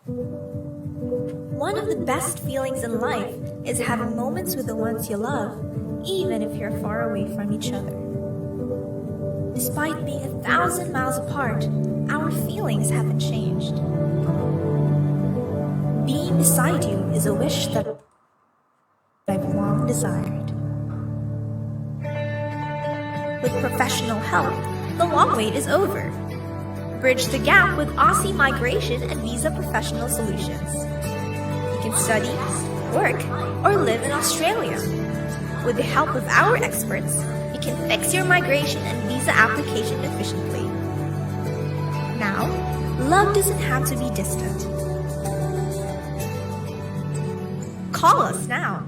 One of the best feelings in life is having moments with the ones you love, even if you're far away from each other. Despite being 1,000 miles apart, our feelings haven't changed. Being beside you is a wish that I've long desired. With professional help, the long wait is over. Bridge the gap with Aussie Migration and Visa Professional Solutions. You can study, work, or live in Australia. With the help of our experts, you can fix your migration and visa application efficiently. Now, love doesn't have to be distant. Call us now.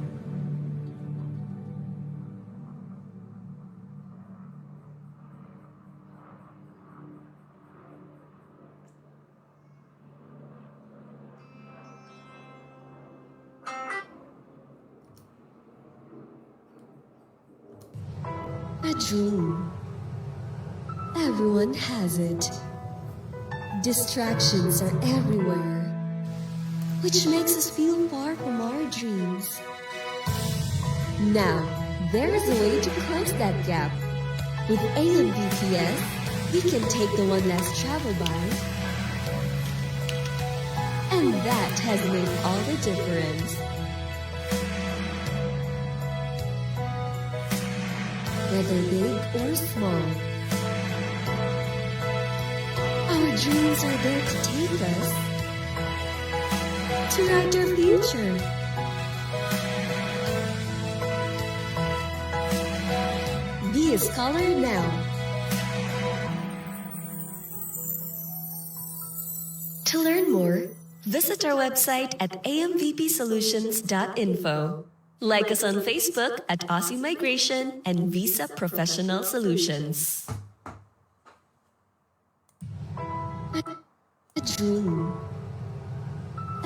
A dream. Everyone has it. Distractions are everywhere, which makes us feel far from our dreams. Now, there is a way to close that gap. With AMVPS, we can take the one less traveled by, and that has made all the difference. Whether big or small, our dreams are there to take us to write our future. Be a scholar now. To learn more, visit our website at amvpsolutions.info. Like us on Facebook at Aussie Migration and Visa Professional Solutions. A dream.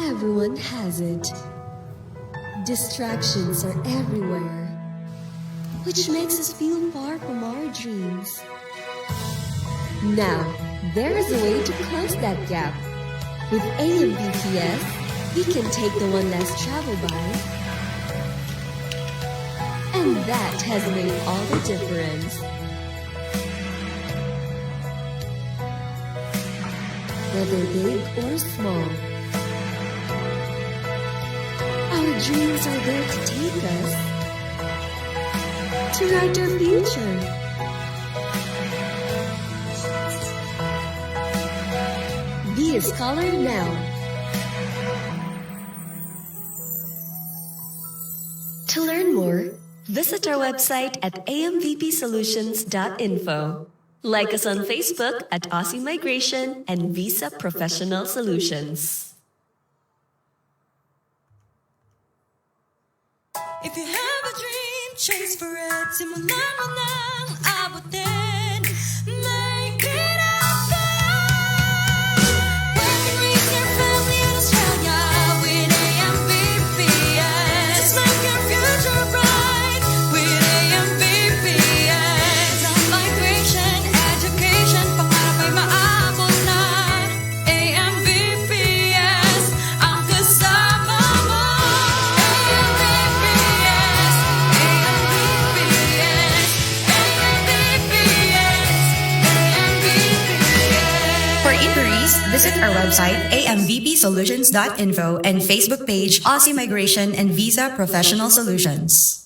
Everyone has it. Distractions are everywhere, which makes us feel far from our dreams. Now, there is a way to close that gap. With AMVPS, we can take the one less traveled by, and that has made all the difference. Whether big or small, our dreams are there to take us to write our future. Be a scholar now. To learn more, visit our website at amvpsolutions.info. Like us on Facebook at Aussie Migration and Visa Professional Solutions. If you have a dream, chase for it. Simulan mo nang abutin. Make it happen. Work and raise your family in Australia with AMVPS. Just make your future bright with AMVPS. Migration, education, pangarap ay maabot na. AMVPS, ang kasama mo. AMVPS, AMVPS, AMVPS. For inquiries, visit our website amvpsolutions.info and Facebook page Aussie Migration and Visa Professional Solutions.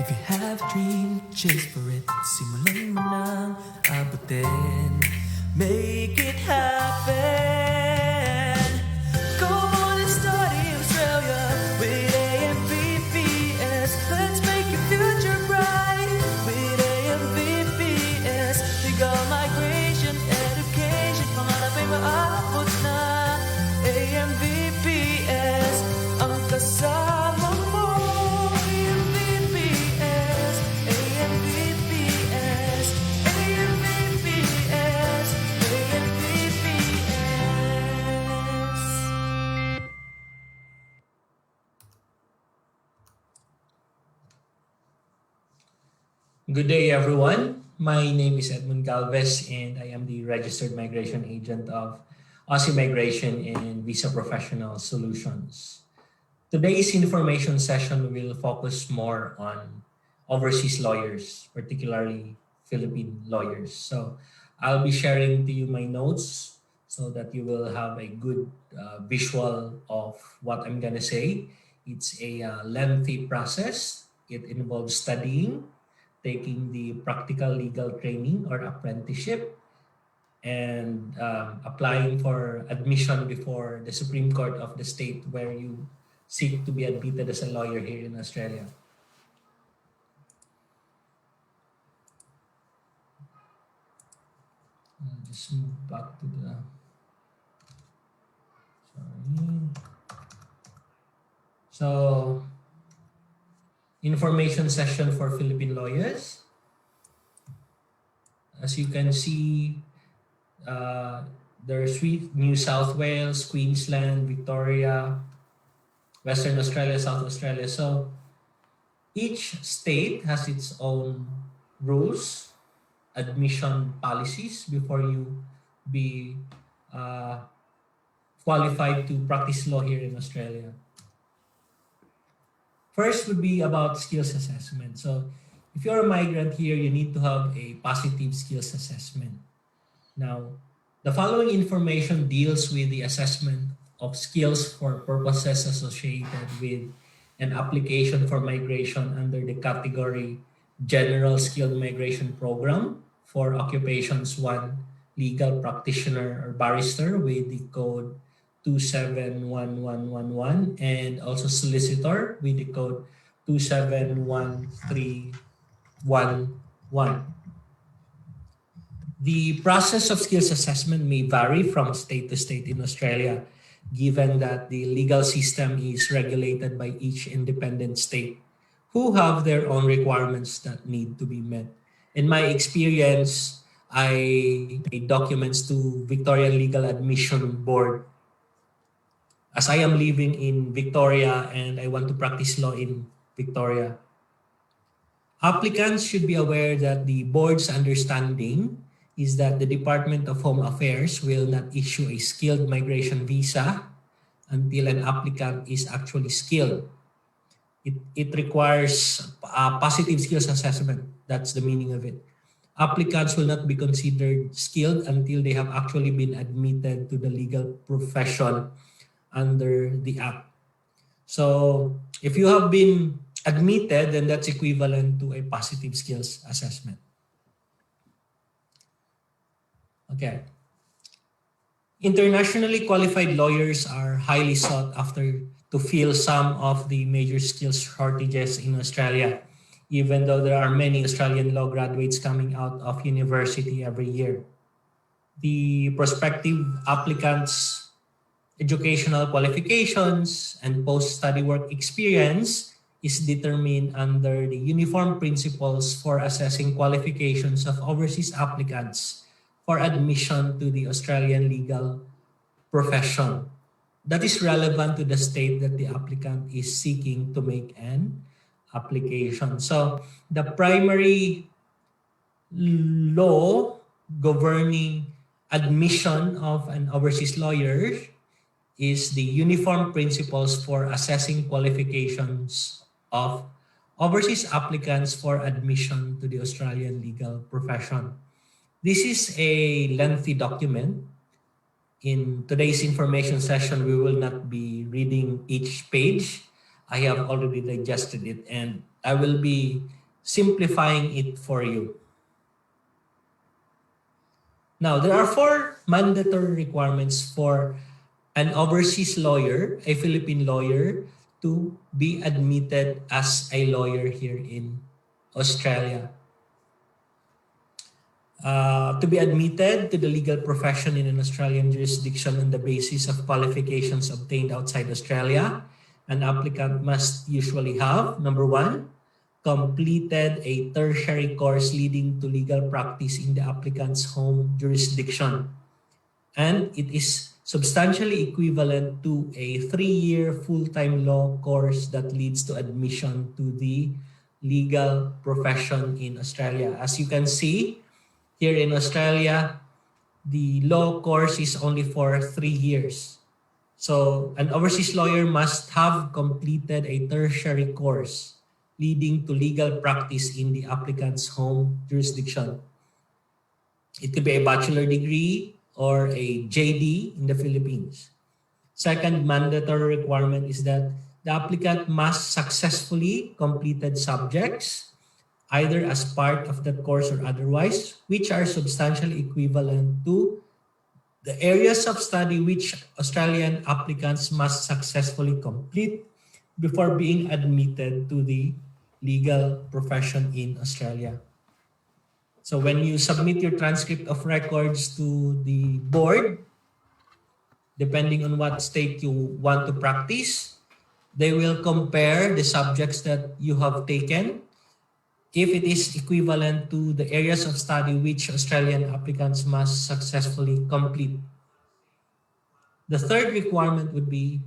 If you have a dream, chase for it. Simulan mo nang abutin. Make it happen. Go Good day, everyone. My name is Edmund Galvez, and I am the registered migration agent of Aussie Migration and Visa Professional Solutions. Today's information session will focus more on overseas lawyers, particularly Philippine lawyers. So I'll be sharing to you my notes so that you will have a good visual of what I'm going to say. It's a lengthy process. It involves studying, taking the practical legal training or apprenticeship, and applying for admission before the Supreme Court of the state where you seek to be admitted as a lawyer here in Australia. I'll just move back to the. Sorry. So, information session for Philippine lawyers. As you can see, there's New South Wales, Queensland, Victoria, Western Australia, South Australia. So each state has its own rules, admission policies before you be qualified to practice law here in Australia. First would be about skills assessment. So if you're a migrant here, you need to have a positive skills assessment. Now, the following information deals with the assessment of skills for purposes associated with an application for migration under the category General Skilled Migration Program for occupations 1, legal practitioner or barrister with the code 271111, and also solicitor with the code 271311. The process of skills assessment may vary from state to state in Australia, given that the legal system is regulated by each independent state who have their own requirements that need to be met. In my experience, I made documents to Victorian Legal Admission Board as I am living in Victoria and I want to practice law in Victoria. Applicants should be aware that the board's understanding is that the Department of Home Affairs will not issue a skilled migration visa until an applicant is actually skilled. It requires a positive skills assessment. That's the meaning of it. Applicants will not be considered skilled until they have actually been admitted to the legal profession under the Act. So if you have been admitted, then that's equivalent to a positive skills assessment. Okay. Internationally qualified lawyers are highly sought after to fill some of the major skills shortages in Australia, even though there are many Australian law graduates coming out of university every year. The prospective applicants' educational qualifications and post-study work experience is determined under the uniform principles for assessing qualifications of overseas applicants for admission to the Australian legal profession. That is relevant to the state that the applicant is seeking to make an application. So the primary law governing admission of an overseas lawyer is the uniform principles for assessing qualifications of overseas applicants for admission to the Australian legal profession. This is a lengthy document. In today's information session, we will not be reading each page. I have already digested it and I will be simplifying it for you. Now, there are 4 mandatory requirements for an overseas lawyer, a Philippine lawyer, to be admitted as a lawyer here in Australia. To be admitted to the legal profession in an Australian jurisdiction on the basis of qualifications obtained outside Australia, an applicant must usually have, number 1, completed a tertiary course leading to legal practice in the applicant's home jurisdiction. And it is substantially equivalent to a 3-year full-time law course that leads to admission to the legal profession in Australia. As you can see, here in Australia, the law course is only for 3 years. So an overseas lawyer must have completed a tertiary course leading to legal practice in the applicant's home jurisdiction. It could be a bachelor degree or a JD in the Philippines. Second mandatory requirement is that the applicant must successfully completed subjects, either as part of that course or otherwise, which are substantially equivalent to the areas of study which Australian applicants must successfully complete before being admitted to the legal profession in Australia. So when you submit your transcript of records to the board, depending on what state you want to practice, they will compare the subjects that you have taken if it is equivalent to the areas of study which Australian applicants must successfully complete. The third requirement would be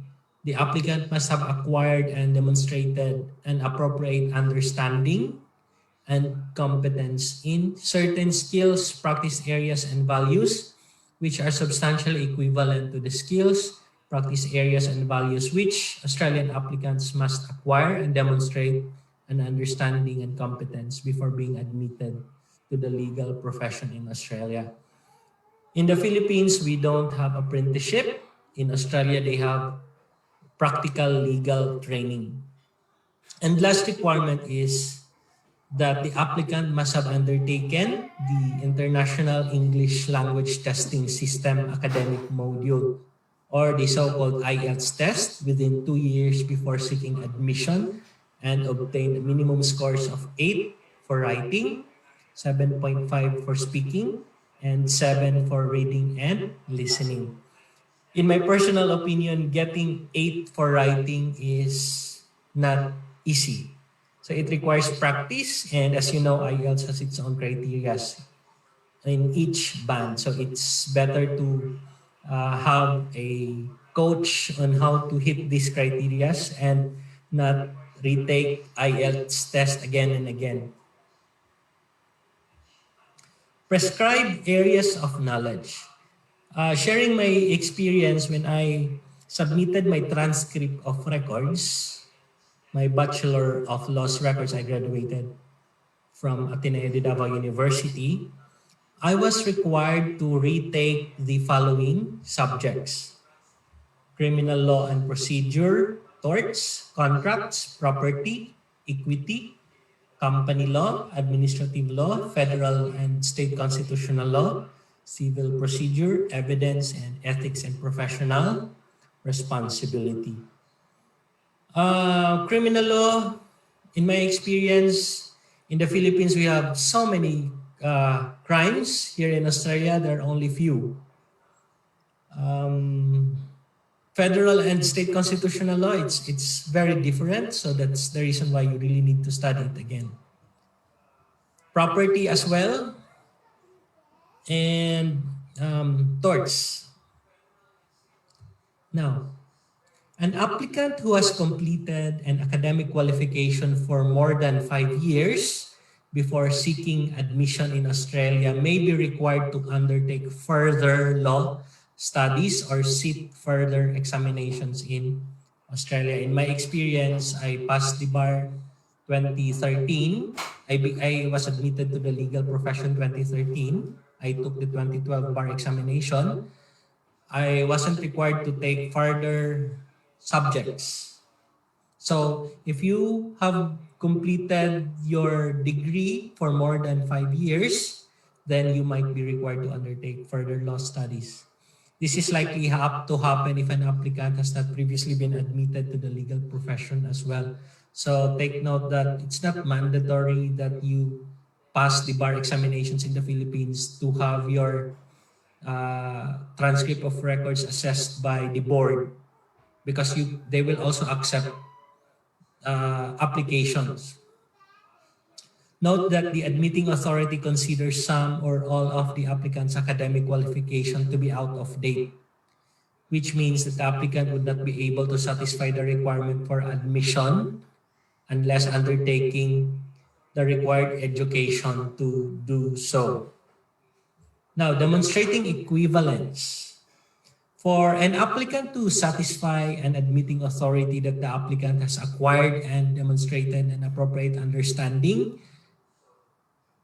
the applicant must have acquired and demonstrated an appropriate understanding and competence in certain skills, practice areas, and values which are substantially equivalent to the skills, practice areas, and values which Australian applicants must acquire and demonstrate an understanding and competence before being admitted to the legal profession in Australia. In the Philippines, we don't have apprenticeship. In Australia, they have practical legal training. And last requirement is that the applicant must have undertaken the International English Language Testing System academic module, or the so-called IELTS test, within 2 years before seeking admission and obtain minimum scores of 8 for writing, 7.5 for speaking, and 7 for reading and listening. In my personal opinion, getting 8 for writing is not easy. So it requires practice, and as you know, IELTS has its own criteria in each band. So it's better to have a coach on how to hit these criteria and not retake IELTS test again and again. Prescribed areas of knowledge. Sharing my experience when I submitted my transcript of records, my Bachelor of Laws records, I graduated from Atty de Davao University. I was required to retake the following subjects: criminal law and procedure, torts, contracts, property, equity, company law, administrative law, federal and state constitutional law, civil procedure, evidence, and ethics and professional responsibility. Criminal law, in my experience, in the Philippines, we have so many crimes. Here in Australia, there are only few. Federal and state constitutional law, it's very different. So that's the reason why you really need to study it again. Property as well, and torts. Now, an applicant who has completed an academic qualification for more than 5 years before seeking admission in Australia may be required to undertake further law studies or sit further examinations in Australia. In my experience, I passed the bar 2013. I was admitted to the legal profession 2013. I took the 2012 bar examination. I wasn't required to take further subjects. So if you have completed your degree for more than 5 years, then you might be required to undertake further law studies. This is likely to happen if an applicant has not previously been admitted to the legal profession as well. So take note that it's not mandatory that you pass the bar examinations in the Philippines to have your transcript of records assessed by the board, because they will also accept applications. Note that the admitting authority considers some or all of the applicant's academic qualification to be out of date, which means that the applicant would not be able to satisfy the requirement for admission unless undertaking the required education to do so. Now, demonstrating equivalence. For an applicant to satisfy an admitting authority that the applicant has acquired and demonstrated an appropriate understanding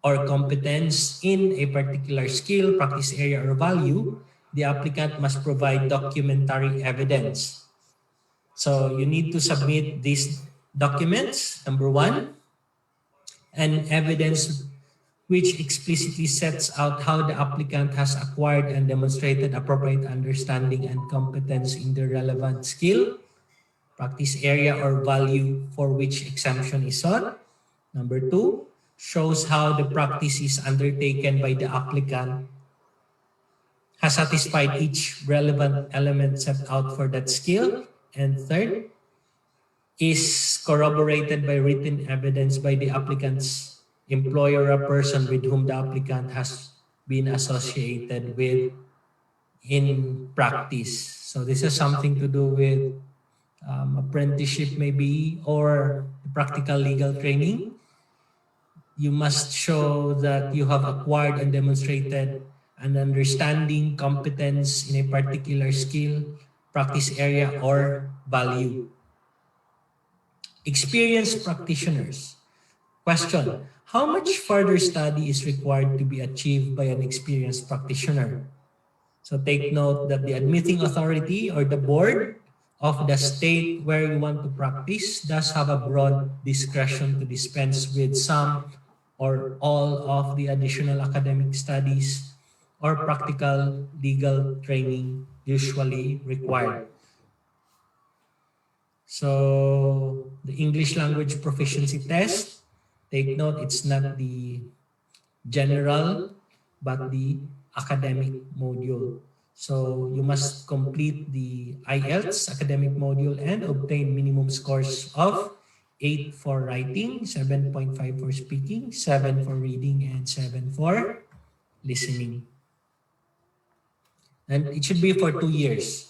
or competence in a particular skill, practice area, or value, the applicant must provide documentary evidence. So you need to submit these documents. Number one, an evidence which explicitly sets out how the applicant has acquired and demonstrated appropriate understanding and competence in the relevant skill, practice area, or value for which exemption is sought. Number two, shows how the practice is undertaken by the applicant has satisfied each relevant element set out for that skill. And third, is corroborated by written evidence by the applicant's employer or person with whom the applicant has been associated with in practice. So this has something to do with apprenticeship maybe, or practical legal training. You must show that you have acquired and demonstrated an understanding, competence in a particular skill, practice area, or value. Experienced practitioners. Question: how much further study is required to be achieved by an experienced practitioner? So take note that the admitting authority or the board of the state where you want to practice does have a broad discretion to dispense with some or all of the additional academic studies or practical legal training usually required. So the English language proficiency test, take note, it's not the general but the academic module. So you must complete the IELTS academic module and obtain minimum scores of 8 for writing, 7.5 for speaking, 7 for reading, and 7 for listening. And it should be for 2 years.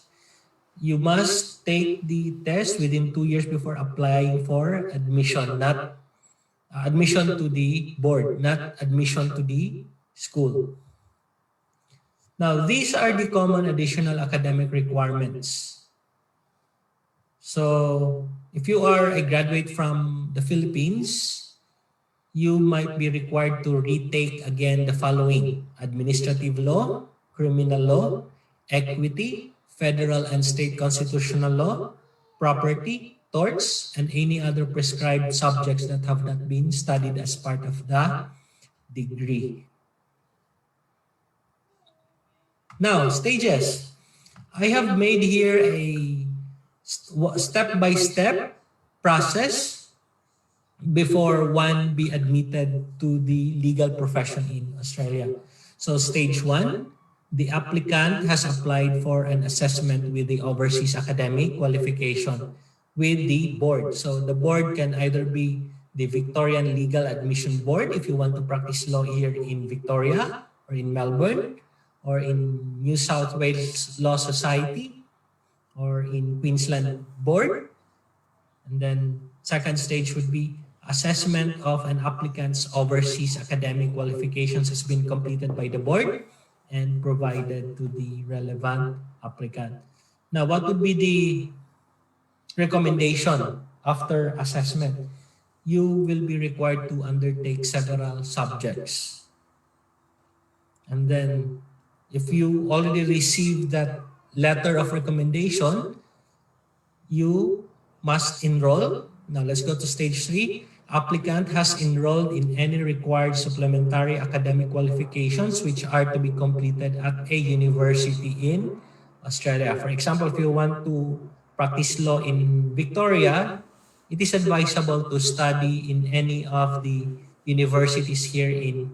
You must take the test within 2 years before applying for admission, not admission to the board, not admission to the school. Now, these are the common additional academic requirements. So, if you are a graduate from the Philippines, you might be required to retake again the following: administrative law, criminal law, equity, federal and state constitutional law, property, torts, and any other prescribed subjects that have not been studied as part of the degree. Now, stages. I have made here a step-by-step process before one be admitted to the legal profession in Australia. So stage 1, the applicant has applied for an assessment with the overseas academic qualification with the board. So the board can either be the Victorian Legal Admission Board if you want to practice law here in Victoria or in Melbourne, or in New South Wales Law Society, or in Queensland Board. And then second stage would be assessment of an applicant's overseas academic qualifications has been completed by the board and provided to the relevant applicant. Now, what would be the recommendation after assessment? You will be required to undertake several subjects. And then, if you already received that letter of recommendation, you must enroll. Now, let's go to stage 3. Applicant has enrolled in any required supplementary academic qualifications which are to be completed at a university in Australia. For example, if you want to practice law in Victoria, it is advisable to study in any of the universities here in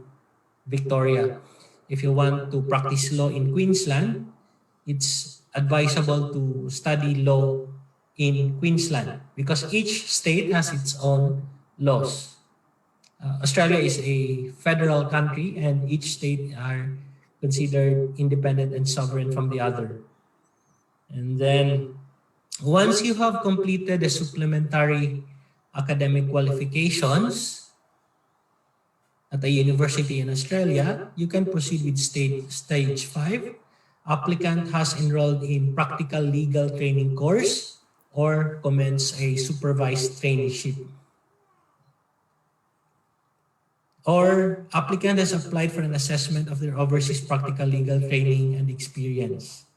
Victoria. If you want to practice law in Queensland, it's advisable to study law in Queensland because each state has its own laws. Australia is a federal country and each state are considered independent and sovereign from the other. And then once you have completed the supplementary academic qualifications, at a university in Australia, you can proceed with stage 5. Applicant has enrolled in practical legal training course or commence a supervised traineeship. Or applicant has applied for an assessment of their overseas practical legal training and experience.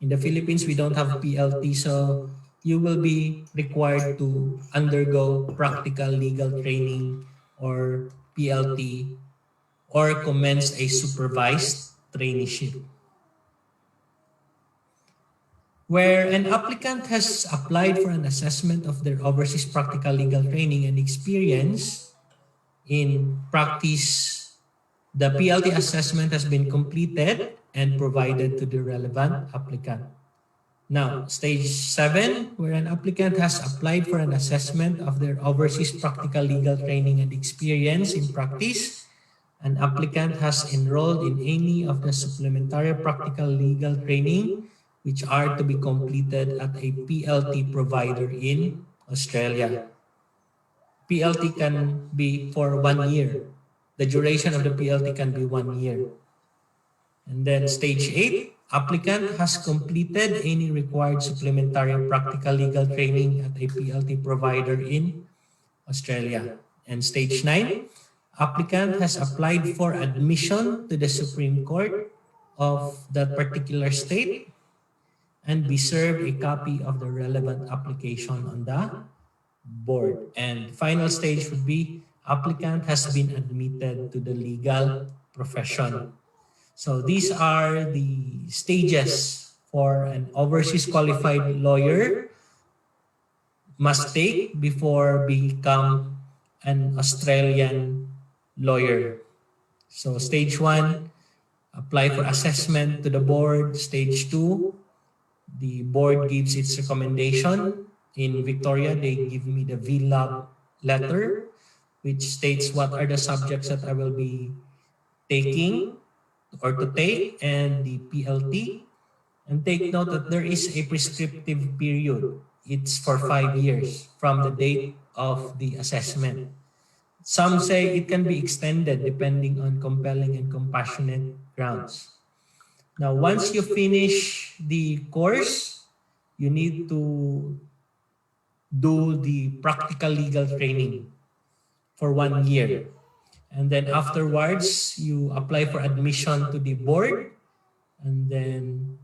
In the Philippines, we don't have PLT, so you will be required to undergo practical legal training or PLT or commence a supervised traineeship. Where an applicant has applied for an assessment of their overseas practical legal training and experience in practice, the PLT assessment has been completed and provided to the relevant applicant. Now, stage 7, where an applicant has applied for an assessment of their overseas practical legal training and experience in practice, an applicant has enrolled in any of the supplementary practical legal training which are to be completed at a PLT provider in Australia. PLT can be for 1 year. The duration of the PLT can be 1 year. And then stage 8, applicant has completed any required supplementary practical legal training at a PLT provider in Australia. And stage 9, applicant has applied for admission to the Supreme Court of that particular state and be served a copy of the relevant application on the board. And final stage would be applicant has been admitted to the legal profession. So these are the stages for an overseas qualified lawyer must take before become an Australian lawyer. So stage 1, apply for assessment to the board. Stage 2, the board gives its recommendation. In Victoria, they give me the VLAB letter, which states what are the subjects that I will be taking or to take, and the PLT. And take note that there is a prescriptive period. It's for 5 years from the date of the assessment. Some say it can be extended depending on compelling and compassionate grounds. Now, once you finish the course, you need to do the practical legal training for 1 year. And then afterwards, you apply for admission to the board, and then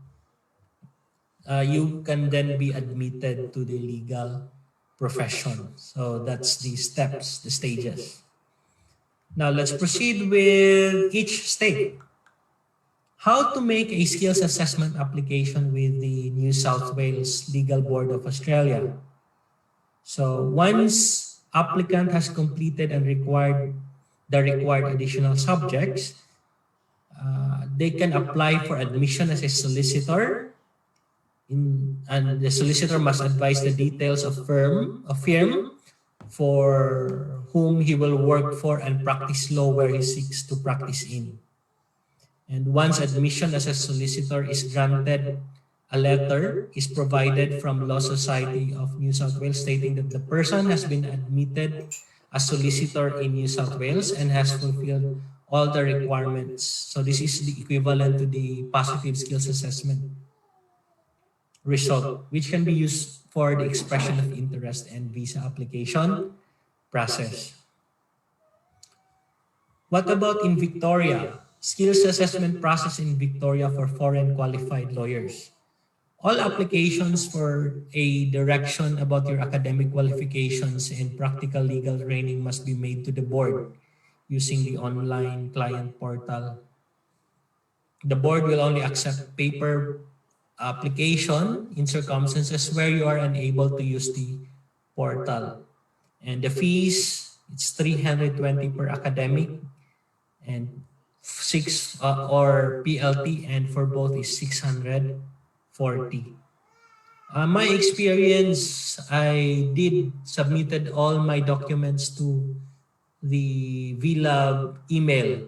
you can then be admitted to the legal profession. So that's the steps, the stages. Now let's proceed with each state. How to make a skills assessment application with the New South Wales Legal Board of Australia. So once applicant has completed and the required additional subjects, they can apply for admission as a solicitor, and the solicitor must advise the details of firm for whom he will work for and practice law where he seeks to practice in. And once admission as a solicitor is granted, a letter is provided from Law Society of New South Wales stating that the person has been admitted as solicitor in New South Wales and has fulfilled all the requirements. So this is the equivalent to the positive skills assessment result, which can be used for the expression of interest and visa application process. What about in Victoria? Skills assessment process in Victoria for foreign qualified lawyers. All applications for a direction about your academic qualifications and practical legal training must be made to the board using the online client portal. The board will only accept paper application in circumstances where you are unable to use the portal. And the fees, it's 320 per academic and 6 or PLT, and for both is 640. My experience, I did submitted all my documents to the VLAB email.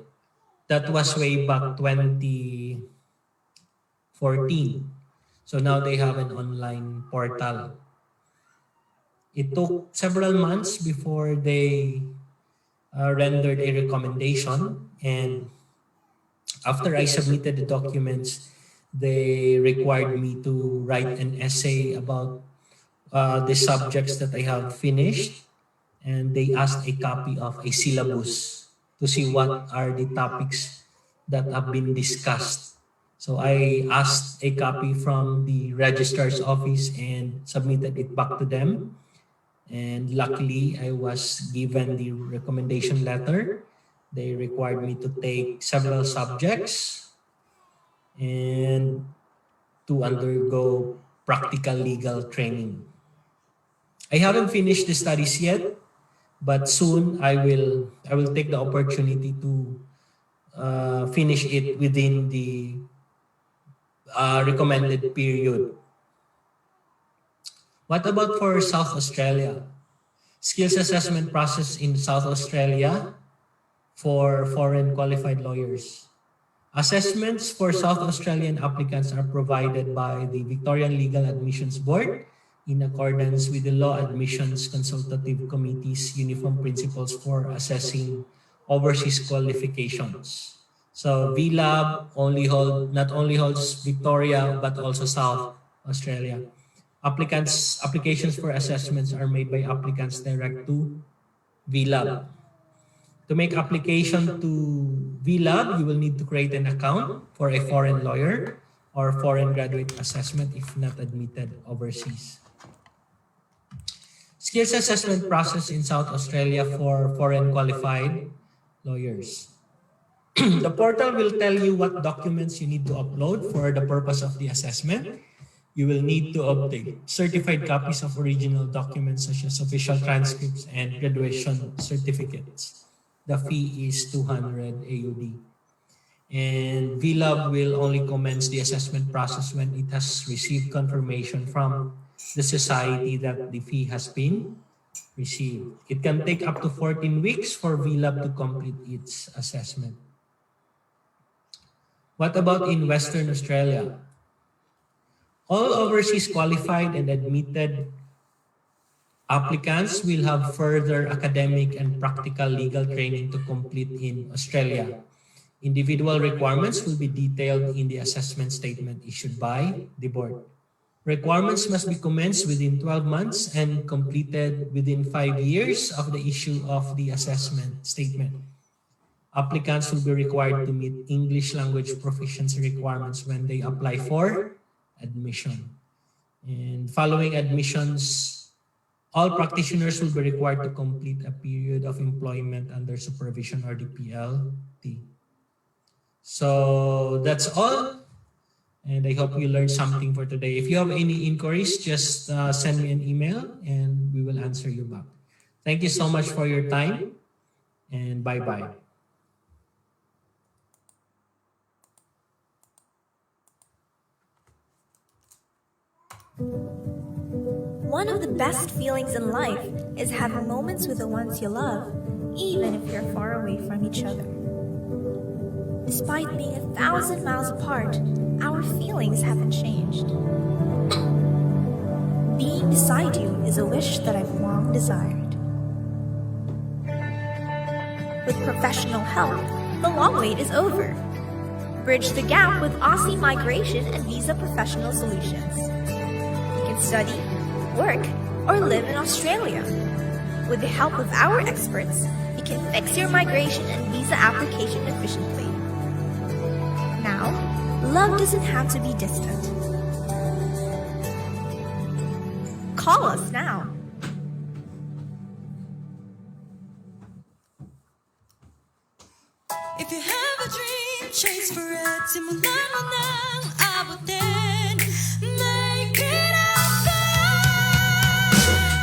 That was way back 2014. So now they have an online portal. It took several months before they rendered a recommendation, and after I submitted the documents, they required me to write an essay about the subjects that I have finished, and they asked a copy of a syllabus to see what are the topics that have been discussed. So I asked a copy from the registrar's office and submitted it back to them. And luckily, I was given the recommendation letter. They required me to take several subjects and to undergo practical legal training. I haven't finished the studies yet, but soon I will take the opportunity to finish it within the recommended period. What about for South Australia? Skills assessment process in South Australia for foreign qualified lawyers. Assessments for South Australian applicants are provided by the Victorian Legal Admissions Board in accordance with the Law Admissions Consultative Committee's uniform principles for assessing overseas qualifications. So VLAB not only holds Victoria but also South Australia. Applications for assessments are made by applicants direct to VLAB. To make application to VLAB, you will need to create an account for a foreign lawyer or foreign graduate assessment if not admitted overseas. Skills assessment process in South Australia for foreign qualified lawyers. The portal will tell you what documents you need to upload for the purpose of the assessment. You will need to obtain certified copies of original documents such as official transcripts and graduation certificates. The fee is 200 AUD. And VLAB will only commence the assessment process when it has received confirmation from the society that the fee has been received. It can take up to 14 weeks for VLAB to complete its assessment. What about in Western Australia? All overseas qualified and admitted applicants will have further academic and practical legal training to complete in Australia. Individual requirements will be detailed in the assessment statement issued by the board. Requirements must be commenced within 12 months and completed within 5 years of the issue of the assessment statement. Applicants will be required to meet English language proficiency requirements when they apply for admission. And following admissions, all practitioners will be required to complete a period of employment under supervision or the PLT. So that's all. And I hope you learned something for today. If you have any inquiries, just send me an email and we will answer you back. Thank you so much for your time and bye-bye. One of the best feelings in life is having moments with the ones you love, even if you're far away from each other. Despite being 1,000 miles apart, our feelings haven't changed. Being beside you is a wish that I've long desired. With professional help, the long wait is over. Bridge the gap with Aussie Migration and Visa Professional Solutions. You can study, work, or live in Australia. With the help of our experts, you can fix your migration and visa application efficiently. Now, love doesn't have to be distant. Call us now. If you have a dream, chase for it. Simulan mo nang abutin. Make it happen.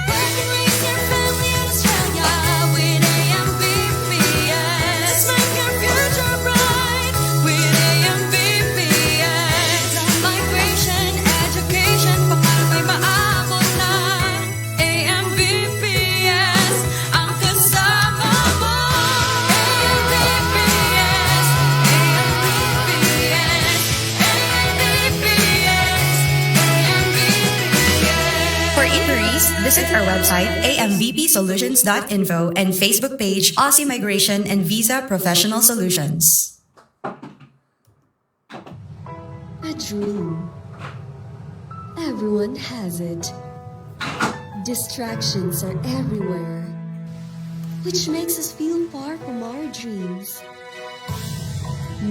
Work and raise your family in Australia with AMBPS. Make your future bright with AMBPS. Migration, education, pakal may maabot na. AMBPS, ang kasama mo. AMBPS, AMBPS, AMBPS. Visit our website, amvpsolutions.info, and Facebook page, Aussie Migration and Visa Professional Solutions. A dream. Everyone has it. Distractions are everywhere, which makes us feel far from our dreams.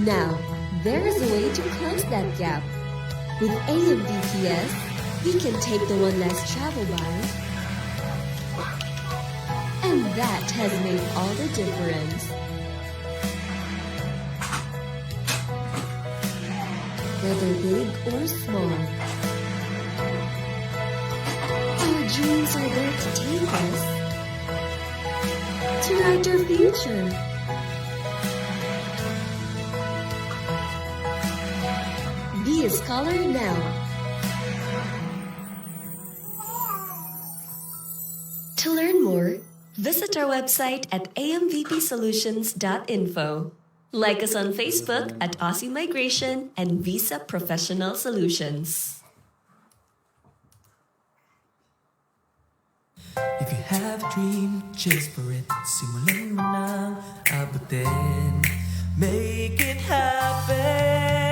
Now, there is a way to close that gap. With AMVPS, we can take the one less travel by, and that has made all the difference. Whether big or small, our dreams are there to take us to write our future. Be a scholar now. To learn more, visit our website at amvpsolutions.info. Like us on Facebook at Aussie Migration and Visa Professional Solutions. If you have a dream, chase for it. Simulan mo nang abutin. Make it happen.